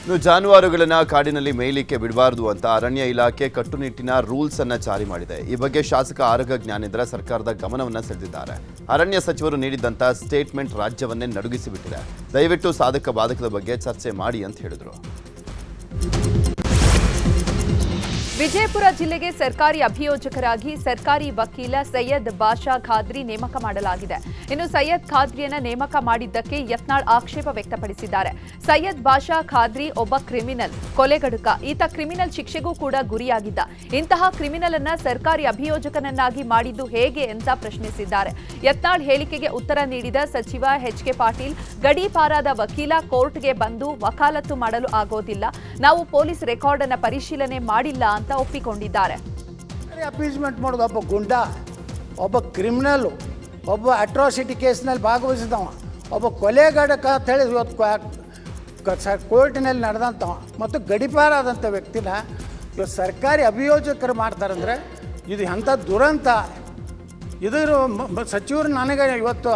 ಇನ್ನು ಜಾನುವಾರುಗಳನ್ನು ಕಾಡಿನಲ್ಲಿ ಮೇಯಲಿಕ್ಕೆ ಬಿಡಬಾರದು ಅಂತ ಅರಣ್ಯ ಇಲಾಖೆ ಕಟ್ಟುನಿಟ್ಟಿನ ರೂಲ್ಸ್ ಅನ್ನು ಜಾರಿ ಮಾಡಿದೆ. ಈ ಬಗ್ಗೆ ಶಾಸಕ ಆರಗ ಜ್ಞಾನೇಂದ್ರ ಸರ್ಕಾರದ ಗಮನವನ್ನು ಸೆಳೆದಿದ್ದಾರೆ. ಅರಣ್ಯ ಸಚಿವರು ನೀಡಿದಂಥ ಸ್ಟೇಟ್ಮೆಂಟ್ ರಾಜ್ಯವನ್ನೇ ನಡುಗಿಸಿಬಿಟ್ಟಿದೆ. ದಯವಿಟ್ಟು ಸಾಧಕ ಬಾಧಕದ ಬಗ್ಗೆ ಚರ್ಚೆ ಮಾಡಿ ಅಂತ ಹೇಳಿದರು. ವಿಜಯಪುರ ಜಿಲ್ಲೆಗೆ ಸರ್ಕಾರಿ ಅಭಿಯೋಜಕರಾಗಿ ಸರ್ಕಾರಿ ವಕೀಲ ಸೈಯದ್ ಬಾಷಾ ಖಾದ್ರಿ ನೇಮಕ ಮಾಡಲಾಗಿದೆ. ಇನ್ನು ಸೈಯದ್ ಖಾದ್ರಿಯನ್ನ ನೇಮಕ ಮಾಡಿದ್ದಕ್ಕೆ ಯತ್ನಾಳ್ ಆಕ್ಷೇಪ ವ್ಯಕ್ತಪಡಿಸಿದ್ದಾರೆ. ಸೈಯದ್ ಬಾಷಾ ಖಾದ್ರಿ ಒಬ್ಬ ಕ್ರಿಮಿನಲ್, ಕೊಲೆಗಡುಕ. ಈತ ಕ್ರಿಮಿನಲ್ ಶಿಕ್ಷೆಗೂ ಕೂಡ ಗುರಿಯಾಗಿದ್ದ. ಇಂತಹ ಕ್ರಿಮಿನಲ್ ಅನ್ನ ಸರ್ಕಾರಿ ಅಭಿಯೋಜಕನನ್ನಾಗಿ ಮಾಡಿದ್ದು ಹೇಗೆ ಅಂತ ಪ್ರಶ್ನಿಸಿದ್ದಾರೆ. ಯತ್ನಾಳ್ ಹೇಳಿಕೆಗೆ ಉತ್ತರ ನೀಡಿದ ಸಚಿವ ಎಚ್.ಕೆ. ಪಾಟೀಲ್, ಗಡೀಪಾರಾದ ವಕೀಲ ಕೋರ್ಟ್ಗೆ ಬಂದು ವಕಾಲತ್ತು ಮಾಡಲು ಆಗೋದಿಲ್ಲ. ನಾವು ಪೊಲೀಸ್ ರೆಕಾರ್ಡ್ ಅನ್ನ ಪರಿಶೀಲನೆ ಮಾಡಿಲ್ಲ ಅಂತ ಒಪ್ಪಿಕೊಂಡಿದ್ದಾರೆ. ಅಪೀಸ್ಮೆಂಟ್ ಮಾಡೋದು ಒಬ್ಬ ಗುಂಡ, ಒಬ್ಬ ಕ್ರಿಮಿನಲ್, ಒಬ್ಬ ಅಟ್ರಾಸಿಟಿ ಕೇಸ್ನಲ್ಲಿ ಭಾಗವಹಿಸಿದವ, ಒಬ್ಬ ಕೊಲೆಗಡಕ ಅಂತ ಹೇಳಿ ಇವತ್ತು ಕೋರ್ಟಿನಲ್ಲಿ ನಡೆದಂಥವ ಮತ್ತು ಗಡಿಪಾರಾದಂಥ ವ್ಯಕ್ತಿನ ಇವತ್ತು ಸರ್ಕಾರಿ ಅಭಿಯೋಜಕರು ಮಾಡ್ತಾರಂದರೆ ಇದು ಎಂಥ ದುರಂತ. ಇದ್ರ ಸಚಿವರು ನನಗೆ ಇವತ್ತು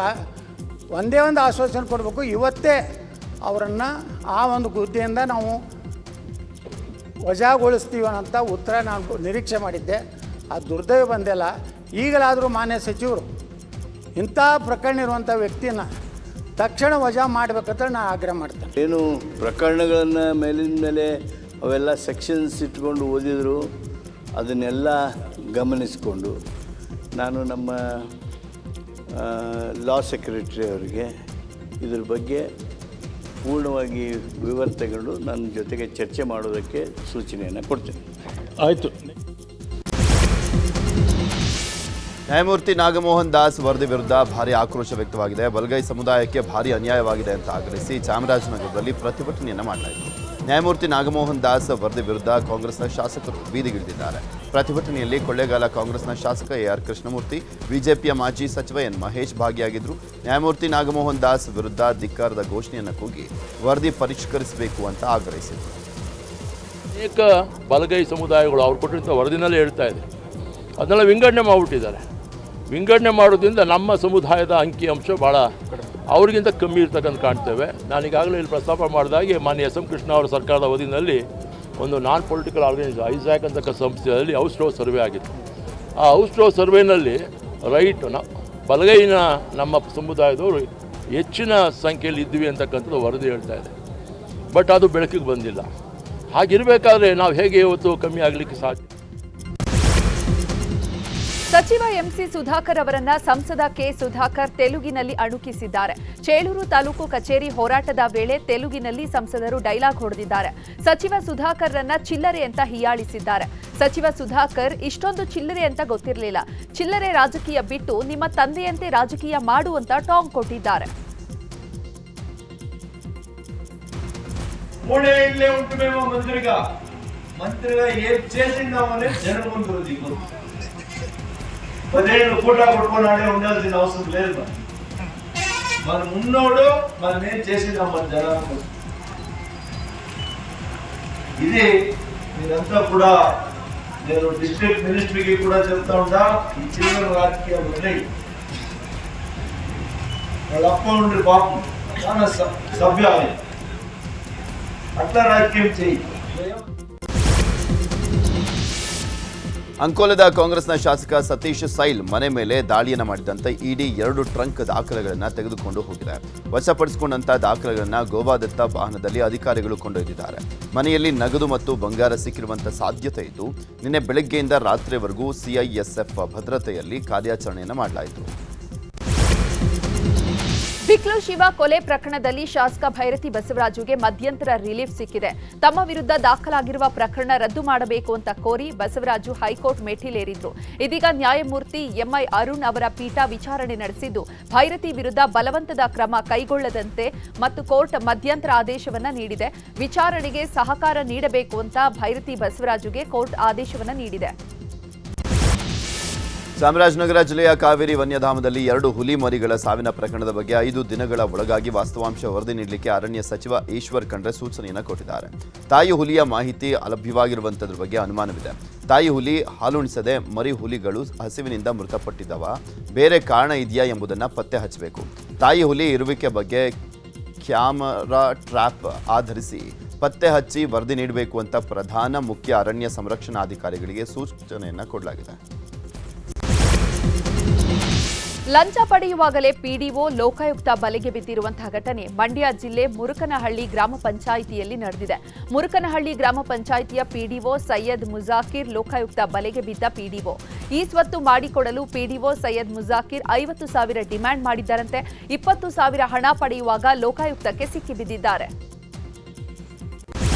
ಒಂದೇ ಒಂದು ಆಶ್ವಾಸನೆ ಕೊಡಬೇಕು, ಇವತ್ತೇ ಅವರನ್ನು ಆ ಒಂದು ಹುದ್ದೆಯಿಂದ ನಾವು ವಜಾಗೊಳಿಸ್ತೀವಿ ಅಂತ ಉತ್ತರ ನಾನು ನಿರೀಕ್ಷೆ ಮಾಡಿದ್ದೆ. ಆ ದುರ್ದೈವ ಬಂದಿಲ್ಲ. ಈಗಲಾದರೂ ಮಾನ್ಯ ಸಚಿವರು ಇಂಥ ಪ್ರಕರಣ ಇರುವಂಥ ವ್ಯಕ್ತಿನ ತಕ್ಷಣ ವಜಾ ಮಾಡಬೇಕಂತ ನಾನು ಆಗ್ರಹ ಮಾಡ್ತೇನೆ. ಏನು ಪ್ರಕರಣಗಳನ್ನು ಮೇಲಿನ ಮೇಲೆ ಅವೆಲ್ಲ ಸೆಕ್ಷನ್ಸ್ ಇಟ್ಕೊಂಡು ಓದಿದ್ರು, ಅದನ್ನೆಲ್ಲ ಗಮನಿಸಿಕೊಂಡು ನಾನು ನಮ್ಮ ಲಾ ಸೆಕ್ರೆಟರಿ ಅವರಿಗೆ ಇದ್ರ ಬಗ್ಗೆ ಪೂರ್ಣವಾಗಿ ವಿವರ ತಗೊಂಡು ನನ್ನ ಜೊತೆಗೆ ಚರ್ಚೆ ಮಾಡೋದಕ್ಕೆ ಸೂಚನೆಯನ್ನು ಕೊಡ್ತೇನೆ. ಆಯಿತು. ನ್ಯಾಯಮೂರ್ತಿ ನಾಗಮೋಹನ್ ದಾಸ್ ವರದಿ ವಿರುದ್ಧ ಭಾರಿ ಆಕ್ರೋಶ ವ್ಯಕ್ತವಾಗಿದೆ. ಬಲಗೈ ಸಮುದಾಯಕ್ಕೆ ಭಾರಿ ಅನ್ಯಾಯವಾಗಿದೆ ಅಂತ ಆಗ್ರಹಿಸಿ ಚಾಮರಾಜನಗರದಲ್ಲಿ ಪ್ರತಿಭಟನೆಯನ್ನು ಮಾಡಲಾಯಿತು. ನ್ಯಾಯಮೂರ್ತಿ ನಾಗಮೋಹನ್ ದಾಸ್ ವರದಿ ವಿರುದ್ಧ ಕಾಂಗ್ರೆಸ್ನ ಶಾಸಕರು ಬೀದಿಗಿಳಿದಿದ್ದಾರೆ. ಪ್ರತಿಭಟನೆಯಲ್ಲಿ ಕೊಳ್ಳೇಗಾಲ ಕಾಂಗ್ರೆಸ್ನ ಶಾಸಕ ಎ.ಆರ್. ಕೃಷ್ಣಮೂರ್ತಿ, ಬಿಜೆಪಿಯ ಮಾಜಿ ಸಚಿವ ಎನ್. ಮಹೇಶ್ ಭಾಗಿಯಾಗಿದ್ದರು. ನ್ಯಾಯಮೂರ್ತಿ ನಾಗಮೋಹನ್ ದಾಸ್ ವಿರುದ್ಧ ಧಿಕ್ಕಾರದ ಘೋಷಣೆಯನ್ನು ಕೂಗಿ ವರದಿ ಪರಿಷ್ಕರಿಸಬೇಕು ಅಂತ ಆಗ್ರಹಿಸಿದರು. ಅನೇಕ ಬಲಗೈ ಸಮುದಾಯಗಳು ಅವ್ರು ಕೊಟ್ಟಿರುವಂಥ ವರದಿನಲ್ಲೇ ಹೇಳ್ತಾ ಇದೆ, ಅದನ್ನೆಲ್ಲ ವಿಂಗಡಣೆ ಮಾಡಿಬಿಟ್ಟಿದ್ದಾರೆ. ವಿಂಗಡಣೆ ಮಾಡೋದ್ರಿಂದ ನಮ್ಮ ಸಮುದಾಯದ ಅಂಕಿಅಂಶ ಭಾಳ ಅವ್ರಿಗಿಂತ ಕಮ್ಮಿ ಇರ್ತಕ್ಕಂಥ ಕಾಣ್ತೇವೆ. ನಾನೀಗಾಗಲೇ ಇಲ್ಲಿ ಪ್ರಸ್ತಾಪ ಮಾಡಿದಾಗೆ ಮಾನ್ಯ ಎಸ್.ಎಂ. ಕೃಷ್ಣ ಅವರ ಸರ್ಕಾರದ ಅವಧಿನಲ್ಲಿ ಒಂದು ನಾನ್ ಪೊಲಿಟಿಕಲ್ ಆರ್ಗನೈಸೇಷನ್ ಐಸ್ಯಾಕ್ ಅಂತಕ್ಕ ಸಂಸ್ಥೆಯಲ್ಲಿ ಹೌಸ್ ರೋ ಸರ್ವೆ ಆಗಿತ್ತು. ಆ ಹೌಸ್ ರೋ ಸರ್ವೆನಲ್ಲಿ ಬಲಗೈನ ನಮ್ಮ ಸಮುದಾಯದವರು ಹೆಚ್ಚಿನ ಸಂಖ್ಯೆಯಲ್ಲಿ ಇದ್ವಿ ಅಂತಕ್ಕಂಥದ್ದು ವರದಿ ಹೇಳ್ತಾ ಇದೆ. ಬಟ್ ಅದು ಬೆಳಕಿಗೆ ಬಂದಿಲ್ಲ. ಹಾಗಿರಬೇಕಾದ್ರೆ ನಾವು ಹೇಗೆ ಇವತ್ತು ಕಮ್ಮಿ ಆಗಲಿಕ್ಕೆ ಸಾಧ್ಯ? ಸಚಿವ ಎಂಸಿ ಸುಧಾಕರ್ ಅವರನ್ನ ಸಂಸದ ಕೆ ಸುಧಾಕರ್ ತೆಲುಗಿನಲ್ಲಿ ಅಣುಕಿಸಿದ್ದಾರೆ. ಚೇಳೂರು ತಾಲೂಕು ಕಚೇರಿ ಹೋರಾಟದ ವೇಳೆ ತೆಲುಗಿನಲ್ಲಿ ಸಂಸದರು ಡೈಲಾಗ್ ಹೊಡೆದಿದ್ದಾರೆ. ಸಚಿವ ಸುಧಾಕರ್ರನ್ನ ಚಿಲ್ಲರೆ ಅಂತ ಹೀಯಾಳಿಸಿದ್ದಾರೆ. ಸಚಿವ ಸುಧಾಕರ್ ಇಷ್ಟೊಂದು ಚಿಲ್ಲರೆ ಅಂತ ಗೊತ್ತಿರಲಿಲ್ಲ. ಚಿಲ್ಲರೆ ರಾಜಕೀಯ ಬಿಟ್ಟು ನಿಮ್ಮ ತಂದೆಯಂತೆ ರಾಜಕೀಯ ಮಾಡುವಂತ ಟಾಂಗ್ ಕೊಟ್ಟಿದ್ದಾರೆ. పదేళ్ళు పూట కొట్టుకున్నాడే ఉండాల్సిన అవసరం లేదు. మన ఉన్నోడు మనం ఏం చేసినాం మన జనాలకు. ఇది మీరంతా కూడా నేను డిస్ట్రిక్ట్ మినిస్ట్రీకి కూడా చెప్తా ఉంటా, ఈ చిల్లర రాజకీయం వదిలేయి. వాళ్ళ అప్ప ఉండి పాపం చాలా సభ్యాలు అట్లా రాజకీయం చేయి. ಅಂಕೋಲದ ಕಾಂಗ್ರೆಸ್ನ ಶಾಸಕ ಸತೀಶ್ ಸೈಲ್ ಮನೆ ಮೇಲೆ ದಾಳಿಯನ್ನು ಮಾಡಿದಂತೆ ಇಡಿ 2 ಟ್ರಂಕ್ ದಾಖಲೆಗಳನ್ನು ತೆಗೆದುಕೊಂಡು ಹೋಗಿದೆ. ವಶಪಡಿಸಿಕೊಂಡಂತಹ ದಾಖಲೆಗಳನ್ನು ಗೋವಾದತ್ತ ವಾಹನದಲ್ಲಿ ಅಧಿಕಾರಿಗಳು ಕೊಂಡೊಯ್ದಿದ್ದಾರೆ. ಮನೆಯಲ್ಲಿ ನಗದು ಮತ್ತು ಬಂಗಾರ ಸಿಕ್ಕಿರುವಂತಹ ಸಾಧ್ಯತೆ ಇದ್ದು ನಿನ್ನೆ ಬೆಳಗ್ಗೆಯಿಂದ ರಾತ್ರಿವರೆಗೂ ಸಿಐಎಸ್ಎಫ್ ಭದ್ರತೆಯಲ್ಲಿ ಕಾರ್ಯಾಚರಣೆಯನ್ನು ಮಾಡಲಾಯಿತು. ಬಿಕ್ಲು ಶಿವ ಕೊಲೆ ಪ್ರಕರಣದಲ್ಲಿ ಶಾಸಕ ಭೈರತಿ ಬಸವರಾಜುಗೆ ಮಧ್ಯಂತರ ರಿಲೀಫ್ ಸಿಕ್ಕಿದೆ. ತಮ್ಮ ವಿರುದ್ಧ ದಾಖಲಾಗಿರುವ ಪ್ರಕರಣ ರದ್ದು ಮಾಡಬೇಕು ಅಂತ ಕೋರಿ ಬಸವರಾಜು ಹೈಕೋರ್ಟ್ ಮೆಟ್ಟಿಲೇರಿದ್ರು. ಇದೀಗ ನ್ಯಾಯಮೂರ್ತಿ ಎಂಐ ಅರುಣ್ ಅವರ ಪೀಠ ವಿಚಾರಣೆ ನಡೆಸಿದ್ದು ಭೈರತಿ ವಿರುದ್ಧ ಬಲವಂತದ ಕ್ರಮ ಕೈಗೊಳ್ಳದಂತೆ ಮತ್ತು ಕೋರ್ಟ್ ಮಧ್ಯಂತರ ಆದೇಶವನ್ನ ನೀಡಿದೆ. ವಿಚಾರಣೆಗೆ ಸಹಕಾರ ನೀಡಬೇಕು ಅಂತ ಭೈರತಿ ಬಸವರಾಜುಗೆ ಕೋರ್ಟ್ ಆದೇಶವನ್ನ ನೀಡಿದೆ. ಚಾಮರಾಜನಗರ ಜಿಲ್ಲೆಯ ಕಾವೇರಿ ವನ್ಯಧಾಮದಲ್ಲಿ 2 ಹುಲಿ ಮರಿಗಳ ಸಾವಿನ ಪ್ರಕರಣದ ಬಗ್ಗೆ 5 ದಿನಗಳ ಒಳಗಾಗಿ ವಾಸ್ತವಾಂಶ ವರದಿ ನೀಡಲಿಕ್ಕೆ ಅರಣ್ಯ ಸಚಿವ ಈಶ್ವರ್ ಖಂಡ್ರೆ ಸೂಚನೆಯನ್ನು ಕೊಟ್ಟಿದ್ದಾರೆ. ತಾಯಿ ಹುಲಿಯ ಮಾಹಿತಿ ಅಲಭ್ಯವಾಗಿರುವಂತದ್ರ ಬಗ್ಗೆ ಅನುಮಾನವಿದೆ. ತಾಯಿ ಹುಲಿ ಹಾಲುಣಿಸದೆ ಮರಿ ಹುಲಿಗಳು ಹಸಿವಿನಿಂದ ಮೃತಪಟ್ಟಿದ್ದವ, ಬೇರೆ ಕಾರಣ ಇದೆಯಾ ಎಂಬುದನ್ನು ಪತ್ತೆ ಹಚ್ಚಬೇಕು. ತಾಯಿ ಹುಲಿ ಇರುವಿಕೆ ಬಗ್ಗೆ ಕ್ಯಾಮರಾ ಟ್ರ್ಯಾಪ್ ಆಧರಿಸಿ ಪತ್ತೆ ಹಚ್ಚಿ ವರದಿ ನೀಡಬೇಕು ಅಂತ ಪ್ರಧಾನ ಮುಖ್ಯ ಅರಣ್ಯ ಸಂರಕ್ಷಣಾಧಿಕಾರಿಗಳಿಗೆ ಸೂಚನೆಯನ್ನು ಕೊಡಲಾಗಿದೆ. ಲಂಚ ಪಡೆಯುವಾಗಲೇ ಪಿಡಿಒ ಲೋಕಾಯುಕ್ತ ಬಲೆಗೆ ಬಿದ್ದಿರುವಂತಹ ಘಟನೆ ಮಂಡ್ಯ ಜಿಲ್ಲೆ ಮುರುಕನಹಳ್ಳಿ ಗ್ರಾಮ ಪಂಚಾಯಿತಿಯಲ್ಲಿ ನಡೆದಿದೆ. ಮುರುಕನಹಳ್ಳಿ ಗ್ರಾಮ ಪಂಚಾಯಿತಿಯ ಪಿಡಿಒ ಸೈಯದ್ ಮುಜಾಕಿರ್ ಲೋಕಾಯುಕ್ತ ಬಲೆಗೆ ಬಿದ್ದ ಪಿಡಿಒ. ಈ ಸ್ವತ್ತು ಮಾಡಿಕೊಡಲು ಪಿಡಿಒ ಸೈಯದ್ ಮುಜಾಕಿರ್ 50,000 ಡಿಮ್ಯಾಂಡ್ ಮಾಡಿದ್ದರಂತೆ. 20,000 ಹಣ ಪಡೆಯುವಾಗ ಲೋಕಾಯುಕ್ತಕ್ಕೆ ಸಿಕ್ಕಿಬಿದ್ದಿದ್ದಾರೆ.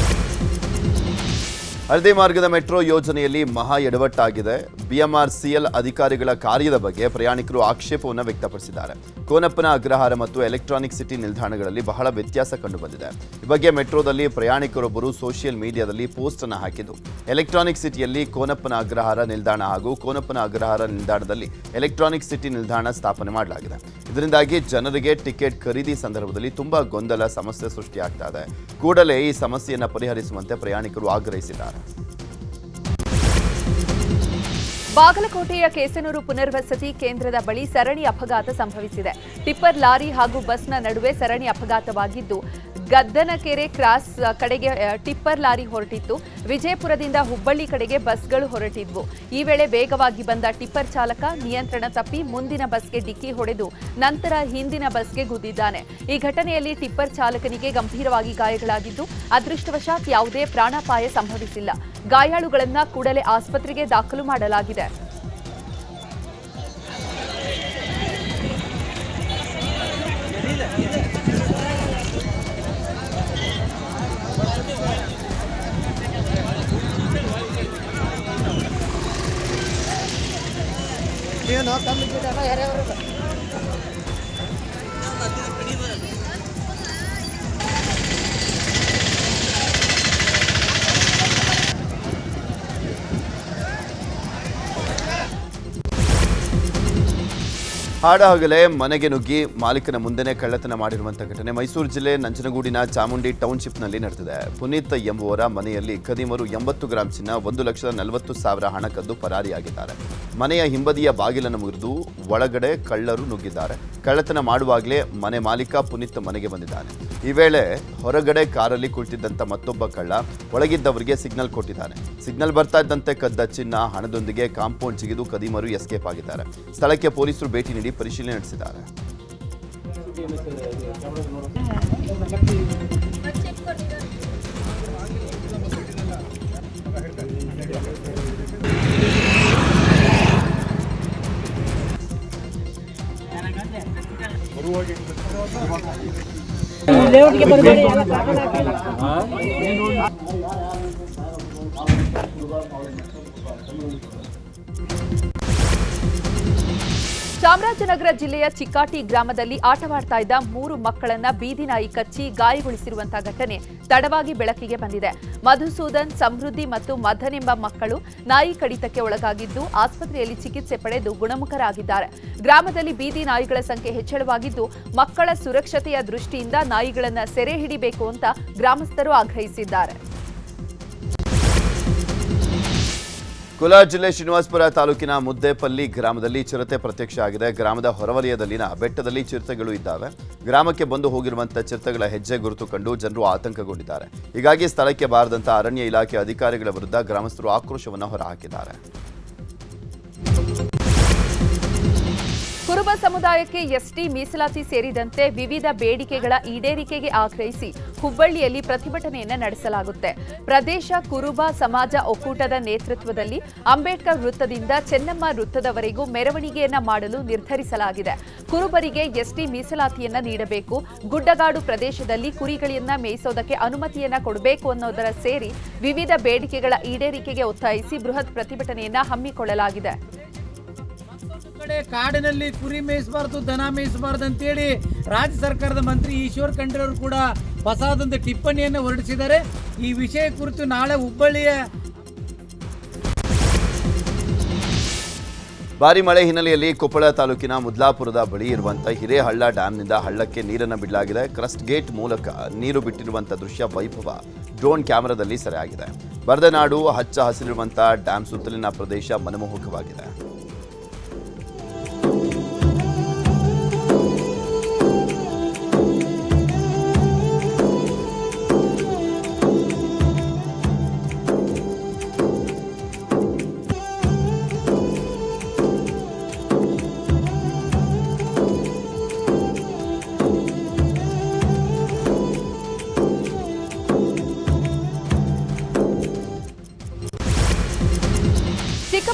ಹಳದಿ ಮಾರ್ಗದ ಮೆಟ್ರೋ ಯೋಜನೆಯಲ್ಲಿ ಮಹಾ ಎಡವಟ್ಟಾಗಿದೆ. BMRCL ಅಧಿಕಾರಿಗಳ ಕಾರ್ಯದ ಬಗ್ಗೆ ಪ್ರಯಾಣಿಕರು ಆಕ್ಷೇಪವನ್ನು ವ್ಯಕ್ತಪಡಿಸಿದ್ದಾರೆ. ಕೋನಪ್ಪನ ಅಗ್ರಹಾರ ಮತ್ತು ಎಲೆಕ್ಟ್ರಾನಿಕ್ ಸಿಟಿ ನಿಲ್ದಾಣಗಳಲ್ಲಿ ಬಹಳ ವ್ಯತ್ಯಾಸ ಕಂಡುಬಂದಿದೆ. ಈ ಬಗ್ಗೆ ಮೆಟ್ರೋದಲ್ಲಿ ಪ್ರಯಾಣಿಕರೊಬ್ಬರು ಸೋಷಿಯಲ್ ಮೀಡಿಯಾದಲ್ಲಿ ಪೋಸ್ಟ್ ಅನ್ನು ಹಾಕಿದ್ದು, ಎಲೆಕ್ಟ್ರಾನಿಕ್ ಸಿಟಿಯಲ್ಲಿ ಕೋನಪ್ಪನ ಅಗ್ರಹಾರ ನಿಲ್ದಾಣ ಹಾಗೂ ಕೋನಪ್ಪನ ಅಗ್ರಹಾರ ನಿಲ್ದಾಣದಲ್ಲಿ ಎಲೆಕ್ಟ್ರಾನಿಕ್ ಸಿಟಿ ನಿಲ್ದಾಣ ಸ್ಥಾಪನೆ ಮಾಡಲಾಗಿದೆ. ಇದರಿಂದಾಗಿ ಜನರಿಗೆ ಟಿಕೆಟ್ ಖರೀದಿ ಸಂದರ್ಭದಲ್ಲಿ ತುಂಬಾ ಗೊಂದಲ ಸಮಸ್ಯೆ ಸೃಷ್ಟಿಯಾಗ್ತಾ ಇದೆ. ಕೂಡಲೇ ಈ ಸಮಸ್ಯೆಯನ್ನು ಪರಿಹರಿಸುವಂತೆ ಪ್ರಯಾಣಿಕರು ಆಗ್ರಹಿಸಿದ್ದಾರೆ. ಬಾಗಲಕೋಟೆಯ ಕೇಸನೂರು ಪುನರ್ವಸತಿ ಕೇಂದ್ರದ ಬಳಿ ಸರಣಿ ಅಪಘಾತ ಸಂಭವಿಸಿದೆ. ಟಿಪ್ಪರ್ ಲಾರಿ ಹಾಗೂ ಬಸ್ನ ನಡುವೆ ಸರಣಿ ಅಪಘಾತವಾಗಿದ್ದು, ಗದ್ದನಕೆರೆ ಕ್ರಾಸ್ ಕಡೆಗೆ ಟಿಪ್ಪರ್ ಲಾರಿ ಹೊರಟಿತ್ತು. ವಿಜಯಪುರದಿಂದ ಹುಬ್ಬಳ್ಳಿ ಕಡೆಗೆ ಬಸ್ಗಳು ಹೊರಟಿದ್ವು. ಈ ವೇಳೆ ವೇಗವಾಗಿ ಬಂದ ಟಿಪ್ಪರ್ ಚಾಲಕ ನಿಯಂತ್ರಣ ತಪ್ಪಿ ಮುಂದಿನ ಬಸ್ಗೆ ಡಿಕ್ಕಿ ಹೊಡೆದು ನಂತರ ಹಿಂದಿನ ಬಸ್ಗೆ ಗುದ್ದಿದ್ದಾನೆ. ಈ ಘಟನೆಯಲ್ಲಿ ಟಿಪ್ಪರ್ ಚಾಲಕನಿಗೆ ಗಂಭೀರವಾಗಿ ಗಾಯಗಳಾಗಿದ್ದು, ಅದೃಷ್ಟವಶಾತ್ ಯಾವುದೇ ಪ್ರಾಣಾಪಾಯ ಸಂಭವಿಸಿಲ್ಲ. ಗಾಯಾಳುಗಳನ್ನ ಕೂಡಲೇ ಆಸ್ಪತ್ರೆಗೆ ದಾಖಲು ಮಾಡಲಾಗಿದೆ. ಹಾಡಹಗಲೇ ಮನೆಗೆ ನುಗ್ಗಿ ಮಾಲೀಕನ ಮುಂದೆನೇ ಕಳ್ಳತನ ಮಾಡಿರುವಂತಹ ಘಟನೆ ಮೈಸೂರು ಜಿಲ್ಲೆ ನಂಜನಗೂಡಿನ ಚಾಮುಂಡಿ ಟೌನ್ಶಿಪ್ನಲ್ಲಿ ನಡೆದಿದೆ. ಪುನೀತ್ ಎಂಬುವರ ಮನೆಯಲ್ಲಿ ಖದೀಮರು 80 ಗ್ರಾಂ ಚಿನ್ನ, 1,40,000 ಹಣ ಕದ್ದು ಪರಾರಿಯಾಗಿದ್ದಾರೆ. ಮನೆಯ ಹಿಂಬದಿಯ ಬಾಗಿಲನ್ನು ಮುರಿದು ಒಳಗಡೆ ಕಳ್ಳರು ನುಗ್ಗಿದ್ದಾರೆ. ಕಳ್ಳತನ ಮಾಡುವಾಗಲೇ ಮನೆ ಮಾಲೀಕ ಪುನೀತ್ ಮನೆಗೆ ಬಂದಿದ್ದಾನೆ. ಈ ವೇಳೆ ಹೊರಗಡೆ ಕಾರಲ್ಲಿ ಕುಳಿತಿದ್ದಂಥ ಮತ್ತೊಬ್ಬ ಕಳ್ಳ ಒಳಗಿದ್ದವರಿಗೆ ಸಿಗ್ನಲ್ ಕೊಟ್ಟಿದ್ದಾನೆ. ಸಿಗ್ನಲ್ ಬರ್ತಾ ಇದ್ದಂತೆ ಕದ್ದ ಚಿನ್ನ, ಹಣದೊಂದಿಗೆ ಕಾಂಪೌಂಡ್ ಜಿಗಿದು ಖದೀಮರು ಎಸ್ಕೇಪ್ ಆಗಿದ್ದಾರೆ. ಸ್ಥಳಕ್ಕೆ ಪೊಲೀಸರು ಭೇಟಿ ನೀಡಿ ಪರಿಶೀಲನೆ ನಡೆಸಿದ್ದಾರೆ. ಚಾಮರಾಜನಗರ ಜಿಲ್ಲೆಯ ಚಿಕ್ಕಾಟಿ ಗ್ರಾಮದಲ್ಲಿ ಆಟವಾಡ್ತಾ ಇದ್ದ 3 ಮಕ್ಕಳನ್ನ ಬೀದಿ ನಾಯಿ ಕಚ್ಚಿ ಗಾಯಗೊಳಿಸಿರುವಂತಹ ಘಟನೆ ತಡವಾಗಿ ಬೆಳಕಿಗೆ ಬಂದಿದೆ. ಮಧುಸೂದನ್, ಸಮೃದ್ಧಿ ಮತ್ತು ಮದನ್ ಎಂಬ ಮಕ್ಕಳು ನಾಯಿ ಕಡಿತಕ್ಕೆ ಒಳಗಾಗಿದ್ದು ಆಸ್ಪತ್ರೆಯಲ್ಲಿ ಚಿಕಿತ್ಸೆ ಪಡೆದು ಗುಣಮುಖರಾಗಿದ್ದಾರೆ. ಗ್ರಾಮದಲ್ಲಿ ಬೀದಿ ನಾಯಿಗಳ ಸಂಖ್ಯೆ ಹೆಚ್ಚಳವಾಗಿದ್ದು ಮಕ್ಕಳ ಸುರಕ್ಷತೆಯ ದೃಷ್ಟಿಯಿಂದ ನಾಯಿಗಳನ್ನು ಸೆರೆ ಹಿಡಿಬೇಕು ಅಂತ ಗ್ರಾಮಸ್ಥರು ಆಗ್ರಹಿಸಿದ್ದಾರೆ. ಕೋಲಾರ ಜಿಲ್ಲೆ ಶ್ರೀನಿವಾಸಪುರ ತಾಲೂಕಿನ ಮುದ್ದೇಪಲ್ಲಿ ಗ್ರಾಮದಲ್ಲಿ ಚಿರತೆ ಪ್ರತ್ಯಕ್ಷ ಆಗಿದೆ. ಗ್ರಾಮದ ಹೊರವಲಯದಲ್ಲಿನ ಬೆಟ್ಟದಲ್ಲಿ ಚಿರತೆಗಳು ಇದ್ದಾವೆ. ಗ್ರಾಮಕ್ಕೆ ಬಂದು ಹೋಗಿರುವಂತಹ ಚಿರತೆಗಳ ಹೆಜ್ಜೆ ಗುರುತು ಕಂಡು ಜನರು ಆತಂಕಗೊಂಡಿದ್ದಾರೆ. ಹೀಗಾಗಿ ಸ್ಥಳಕ್ಕೆ ಬಾರದಂತ ಅರಣ್ಯ ಇಲಾಖೆ ಅಧಿಕಾರಿಗಳ ವಿರುದ್ಧ ಗ್ರಾಮಸ್ಥರು ಆಕ್ರೋಶವನ್ನು ಹೊರಹಾಕಿದ್ದಾರೆ. ಕುರುಬ ಸಮುದಾಯಕ್ಕೆ ಎಸ್ಟಿ ಮೀಸಲಾತಿ ಸೇರಿದಂತೆ ವಿವಿಧ ಬೇಡಿಕೆಗಳ ಈಡೇರಿಕೆಗೆ ಆಗ್ರಹಿಸಿ ಹುಬ್ಬಳ್ಳಿಯಲ್ಲಿ ಪ್ರತಿಭಟನೆಯನ್ನು ನಡೆಸಲಾಗುತ್ತೆ. ಪ್ರದೇಶ ಕುರುಬ ಸಮಾಜ ಒಕ್ಕೂಟದ ನೇತೃತ್ವದಲ್ಲಿ ಅಂಬೇಡ್ಕರ್ ವೃತ್ತದಿಂದ ಚೆನ್ನಮ್ಮ ವೃತ್ತದವರೆಗೂ ಮೆರವಣಿಗೆಯನ್ನ ಮಾಡಲು ನಿರ್ಧರಿಸಲಾಗಿದೆ. ಕುರುಬರಿಗೆ ಎಸ್ಟಿ ಮೀಸಲಾತಿಯನ್ನ ನೀಡಬೇಕು, ಗುಡ್ಡಗಾಡು ಪ್ರದೇಶದಲ್ಲಿ ಕುರಿಗಳನ್ನ ಮೇಯಿಸೋದಕ್ಕೆ ಅನುಮತಿಯನ್ನ ಕೊಡಬೇಕು ಅನ್ನೋದರ ಸೇರಿ ವಿವಿಧ ಬೇಡಿಕೆಗಳ ಈಡೇರಿಕೆಗೆ ಒತ್ತಾಯಿಸಿ ಬೃಹತ್ ಪ್ರತಿಭಟನೆಯನ್ನ ಹಮ್ಮಿಕೊಳ್ಳಲಾಗಿದೆ. ಕಾಡಿನಲ್ಲಿ ಕುರಿ ಮೇಯಿಸಬಾರ್ದು, ದನ ಮೇಯಿಸಬಾರ್ದು ಅಂತೇಳಿ ರಾಜ್ಯ ಸರ್ಕಾರದ ಮಂತ್ರಿ ಈಶ್ವರ್ ಖಂಡ್ರೆ ಅವರು ಕೂಡ ಹೊಸದೊಂದು ಟಿಪ್ಪಣಿಯನ್ನು ಹೊರಡಿಸಿದ್ದಾರೆ. ಈ ವಿಷಯ ಕುರಿತು ನಾಳೆ ಹುಬ್ಬಳ್ಳಿಯ ಭಾರಿ ಮಳೆ ಹಿನ್ನೆಲೆಯಲ್ಲಿ ಕೊಪ್ಪಳ ತಾಲೂಕಿನ ಮುದ್ಲಾಪುರದ ಬಳಿ ಇರುವಂತಹ ಹಿರೇಹಳ್ಳ ಡ್ಯಾಂನಿಂದ ಹಳ್ಳಕ್ಕೆ ನೀರನ್ನು ಬಿಡಲಾಗಿದೆ. ಕ್ರಸ್ಟ್ ಗೇಟ್ ಮೂಲಕ ನೀರು ಬಿಟ್ಟಿರುವಂತಹ ದೃಶ್ಯ ವೈಭವ ಡ್ರೋನ್ ಕ್ಯಾಮೆರಾದಲ್ಲಿ ಸೆರೆಯಾಗಿದೆ. ಬರದನಾಡು ಹಚ್ಚ ಹಸಿರಿರುವಂತಹ ಡ್ಯಾಮ್ ಸುತ್ತಲಿನ ಪ್ರದೇಶ ಮನಮೋಹಕವಾಗಿದೆ.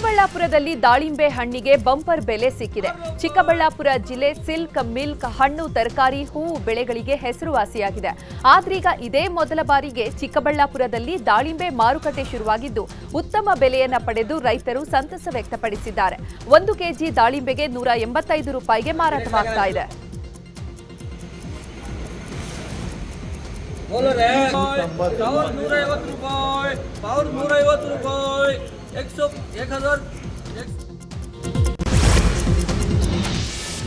ಚಿಕ್ಕಬಳ್ಳಾಪುರದಲ್ಲಿ ದಾಳಿಂಬೆ ಹಣ್ಣಿಗೆ ಬಂಪರ್ ಬೆಲೆ ಸಿಕ್ಕಿದೆ. ಚಿಕ್ಕಬಳ್ಳಾಪುರ ಜಿಲ್ಲೆ ಸಿಲ್ಕ್, ಮಿಲ್ಕ್, ಹಣ್ಣು, ತರಕಾರಿ, ಹೂವು ಬೆಳೆಗಳಿಗೆ ಹೆಸರುವಾಸಿಯಾಗಿದೆ. ಆದ್ರೀಗ ಇದೇ ಮೊದಲ ಬಾರಿಗೆ ಚಿಕ್ಕಬಳ್ಳಾಪುರದಲ್ಲಿ ದಾಳಿಂಬೆ ಮಾರುಕಟ್ಟೆ ಶುರುವಾಗಿದ್ದು ಉತ್ತಮ ಬೆಲೆಯನ್ನ ಪಡೆದು ರೈತರು ಸಂತಸ ವ್ಯಕ್ತಪಡಿಸಿದ್ದಾರೆ. 1 ಕೆಜಿ ದಾಳಿಂಬೆಗೆ 185 ರೂಪಾಯಿಗೆ ಮಾರಾಟವಾಗ್ತಾ ಇದೆ.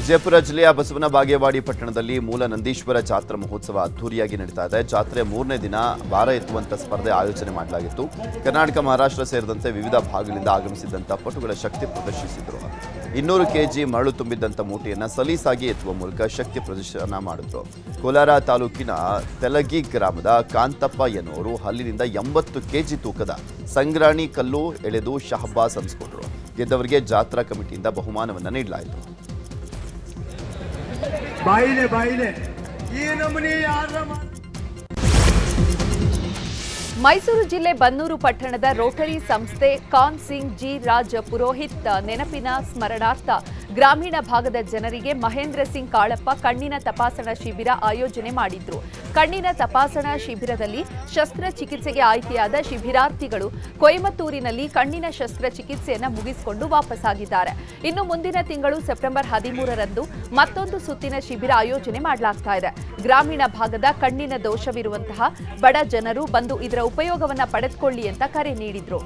ವಿಜಯಪುರ ಜಿಲ್ಲೆಯ ಬಸವನ ಬಾಗೇವಾಡಿ ಪಟ್ಟಣದಲ್ಲಿ ಮೂಲ ನಂದೀಶ್ವರ ಜಾತ್ರಾ ಮಹೋತ್ಸವ ಅದ್ದೂರಿಯಾಗಿ ನಡೀತಾ ಇದೆ. ಜಾತ್ರೆ 3ನೇ ದಿನ ಭಾರ ಎತ್ತುವಂತ ಸ್ಪರ್ಧೆ ಆಯೋಜನೆ ಮಾಡಲಾಗಿತ್ತು. ಕರ್ನಾಟಕ, ಮಹಾರಾಷ್ಟ್ರ ಸೇರಿದಂತೆ ವಿವಿಧ ಭಾಗಗಳಿಂದ ಆಗಮಿಸಿದ್ದಂಥ ಪಟುಗಳ ಶಕ್ತಿ ಪ್ರದರ್ಶಿಸಿದರು. 200 ಕೆಜಿ ಮರಳು ತುಂಬಿದ್ದಂಥ ಮೂಟೆಯನ್ನು ಸಲೀಸಾಗಿ ಎತ್ತುವ ಮೂಲಕ ಶಕ್ತಿ ಪ್ರದರ್ಶನ ಮಾಡಿದ್ರು. ಕೋಲಾರ ತಾಲೂಕಿನ ತೆಲಗಿ ಗ್ರಾಮದ ಕಾಂತಪ್ಪ ಎನ್ನುವರು ಹಲ್ಲಿನಿಂದ 80 ಕೆಜಿ ತೂಕದ ಸಂಗ್ರಾಣಿ ಕಲ್ಲು ಎಳೆದು ಶಹಬ್ಬಾಸ್ ಅನಿಸಿಕೊಂಡರು. ಗೆದ್ದವರಿಗೆ ಜಾತ್ರಾ ಕಮಿಟಿಯಿಂದ ಬಹುಮಾನವನ್ನು ನೀಡಲಾಯಿತು. ಮೈಸೂರು ಜಿಲ್ಲೆ ಬನ್ನೂರು ಪಟ್ಟಣದ ರೋಟರಿ ಸಂಸ್ಥೆ ಖಾನ್ ಸಿಂಗ್ ಜಿ ರಾಜ್ ಪುರೋಹಿತ್ ನೆನಪಿನ ಸ್ಮರಣಾರ್ಥ ಗ್ರಾಮೀಣ ಭಾಗದ ಜನರಿಗೆ ಮಹೇಂದ್ರ ಸಿಂಗ್ ಕಾಳಪ್ಪ ಕಣ್ಣಿನ ತಪಾಸಣಾ ಶಿಬಿರ ಆಯೋಜನೆ ಮಾಡಿದ್ರು. ಕಣ್ಣಿನ ತಪಾಸಣಾ ಶಿಬಿರದಲ್ಲಿ ಶಸ್ತ್ರಚಿಕಿತ್ಸೆಗೆ ಆಯ್ಕೆಯಾದ ಶಿಬಿರಾರ್ಥಿಗಳು ಕೊಯಮತ್ತೂರಿನಲ್ಲಿ ಕಣ್ಣಿನ ಶಸ್ತ್ರಚಿಕಿತ್ಸೆಯನ್ನು ಮುಗಿಸಿಕೊಂಡು ವಾಪಸ್ಸಾಗಿದ್ದಾರೆ. ಇನ್ನು ಮುಂದಿನ ತಿಂಗಳು ಸೆಪ್ಟೆಂಬರ್ 13ರಂದು ಮತ್ತೊಂದು ಸುತ್ತಿನ ಶಿಬಿರ ಆಯೋಜನೆ ಮಾಡಲಾಗ್ತಾ ಇದೆ. ಗ್ರಾಮೀಣ ಭಾಗದ ಕಣ್ಣಿನ ದೋಷವಿರುವಂತಹ ಬಡ ಜನರು ಬಂದು ಇದರ ಉಪಯೋಗವನ್ನು ಪಡೆದುಕೊಳ್ಳಿ ಅಂತ ಕರೆ ನೀಡಿದ್ರು.